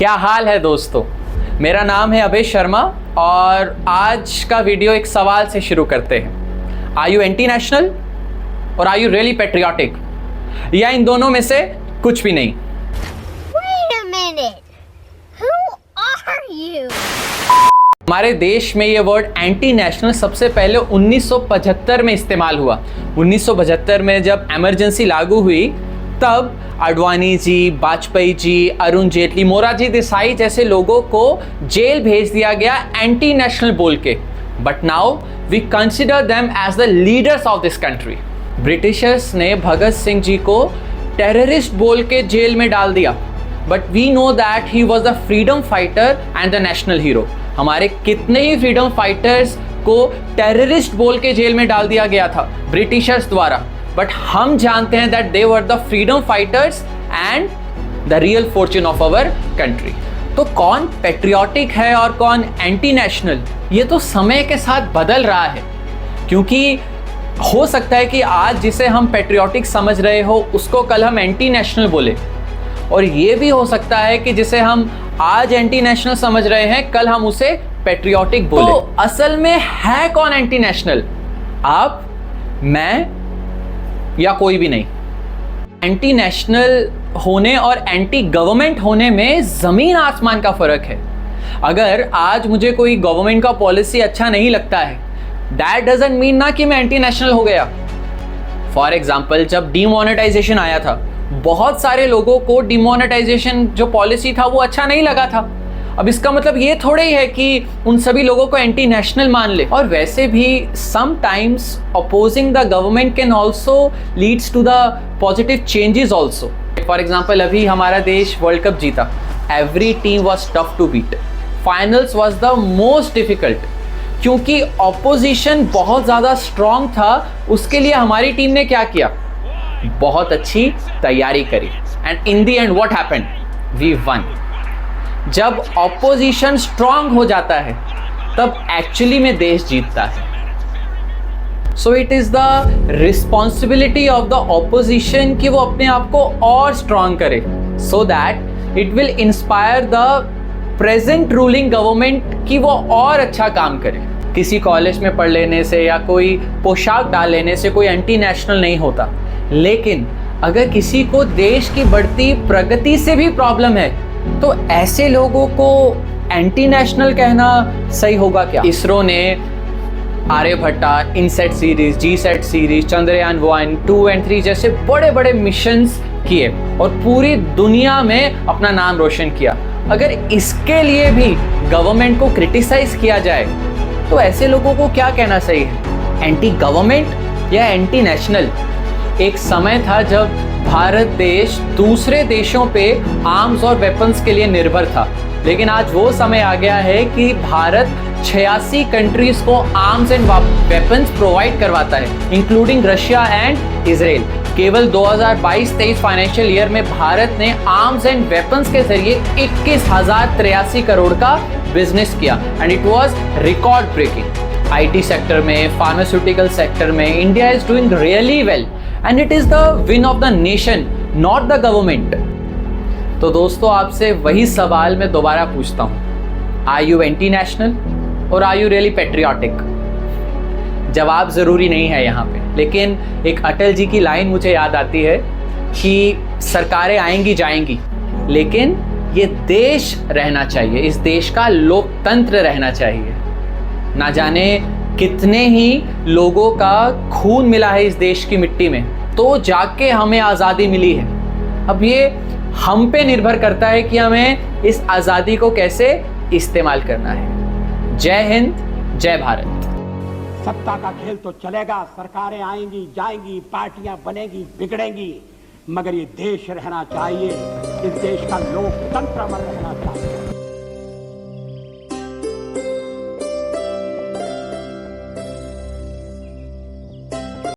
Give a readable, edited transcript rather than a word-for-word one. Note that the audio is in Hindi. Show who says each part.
Speaker 1: क्या हाल है दोस्तों। मेरा नाम है अभय शर्मा और आज का वीडियो एक सवाल से शुरू करते हैं। आर यू एंटी नेशनल और आर यू रियली पेट्रियाटिक, या इन दोनों में से कुछ भी नहीं?
Speaker 2: Wait a minute. Who are you?
Speaker 1: हमारे देश में ये वर्ड एंटी नेशनल सबसे पहले 1975 में इस्तेमाल हुआ। 1975 में जब इमरजेंसी लागू हुई तब आडवाणी जी, वाजपेयी जी, अरुण जेटली, मोरारजी देसाई जैसे लोगों को जेल भेज दिया गया एंटी नेशनल बोल के। But now we consider them as the leaders of this country. Britishers ने भगत सिंह जी को टेररिस्ट बोल के जेल में डाल दिया, but we know that he was the freedom fighter and the national hero. हमारे कितने ही फ्रीडम फाइटर्स को टेररिस्ट बोल के जेल में डाल दिया गया था ब्रिटिशर्स द्वारा, बट हम जानते हैं that they were the freedom fighters and the real fortune of our country. तो कौन पेट्रियाटिक है और कौन एंटी नेशनल, ये तो समय के साथ बदल रहा है। क्योंकि हो सकता है कि आज जिसे हम पेट्रियाटिक समझ रहे हो उसको कल हम एंटी नेशनल बोले, और ये भी हो सकता है कि जिसे हम आज एंटी नेशनल समझ रहे हैं कल हम उसे पेट्रियाटिक बोले। तो असल में है कौन एंटी नेशनल? आप, मैं या कोई भी नहीं। एंटी नेशनल होने और एंटी गवर्नमेंट होने में जमीन आसमान का फर्क है। अगर आज मुझे कोई गवर्नमेंट का पॉलिसी अच्छा नहीं लगता है, दैट डजंट मीन ना कि मैं एंटी नेशनल हो गया। फॉर एग्जाम्पल, जब डीमोनेटाइजेशन आया था, बहुत सारे लोगों को डीमोनेटाइजेशन जो पॉलिसी था वो अच्छा नहीं लगा था। अब इसका मतलब ये थोड़ा ही है कि उन सभी लोगों को एंटी नेशनल मान ले। और वैसे भी sometimes opposing the government can also leads to the positive changes also. For example, अभी हमारा देश वर्ल्ड कप जीता। Every team was tough to beat. Finals was the most difficult, क्योंकि ऑपोजिशन बहुत ज़्यादा स्ट्रॉन्ग था। उसके लिए हमारी टीम ने क्या किया? बहुत अच्छी तैयारी करी and in the end what happened? We won. जब ऑपोजिशन स्ट्रांग हो जाता है तब एक्चुअली में देश जीतता है। So it is the responsibility of the opposition कि वो अपने आप को और स्ट्रांग करे, so that it will inspire the present ruling government कि वो और अच्छा काम करे। किसी कॉलेज में पढ़ लेने से या कोई पोशाक डाल लेने से कोई एंटी नेशनल नहीं होता, लेकिन अगर किसी को देश की बढ़ती प्रगति से भी प्रॉब्लम है तो ऐसे लोगों को एंटी नेशनल कहना सही होगा क्या? इसरो ने Aryabhatta, INSAT series, GSAT series, Chandrayaan 1, 2 और 3 जैसे बड़े बड़े मिशंस किए और पूरी दुनिया में अपना नाम रोशन किया। अगर इसके लिए भी गवर्नमेंट को क्रिटिसाइज किया जाए तो ऐसे लोगों को क्या कहना सही है? एंटी गवर्नमेंट या एंटी नेशनल? एक समय था जब भारत देश दूसरे देशों पे आर्म्स और वेपन्स के लिए निर्भर था, लेकिन आज वो समय आ गया है कि भारत 86 कंट्रीज को आर्म्स एंड वेपन्स प्रोवाइड करवाता है, इंक्लूडिंग रशिया एंड इजराइल। केवल 2022-23 फाइनेंशियल ईयर में भारत ने आर्म्स एंड वेपन्स के जरिए 21,083 करोड़ का बिजनेस किया and it was record breaking. IT sector में, फार्मास्यूटिकल सेक्टर में India is doing really well and it is the win of the nation, not the government. तो दोस्तों, आपसे वही सवाल मैं दोबारा पूछता हूँ, आर यू एंटी नेशनल और आर यू रियली पेट्रियाटिक? जवाब जरूरी नहीं है यहाँ पे, लेकिन एक अटल जी की लाइन मुझे याद आती है कि सरकारें आएंगी जाएंगी, लेकिन ये देश रहना चाहिए, इस देश का लोकतंत्र रहना चाहिए। ना जाने कितने ही लोगों का खून मिला है इस देश की मिट्टी में, तो जाके हमें आज़ादी मिली है। अब ये हम पे निर्भर करता है कि हमें इस आज़ादी को कैसे इस्तेमाल करना है। जय हिंद, जय भारत।
Speaker 3: सत्ता का खेल तो चलेगा, सरकारें आएंगी जाएंगी, पार्टियां बनेंगी बिगड़ेंगी, मगर ये देश रहना चाहिए, इस देश का लोकतंत्र अमर रहना चाहिए।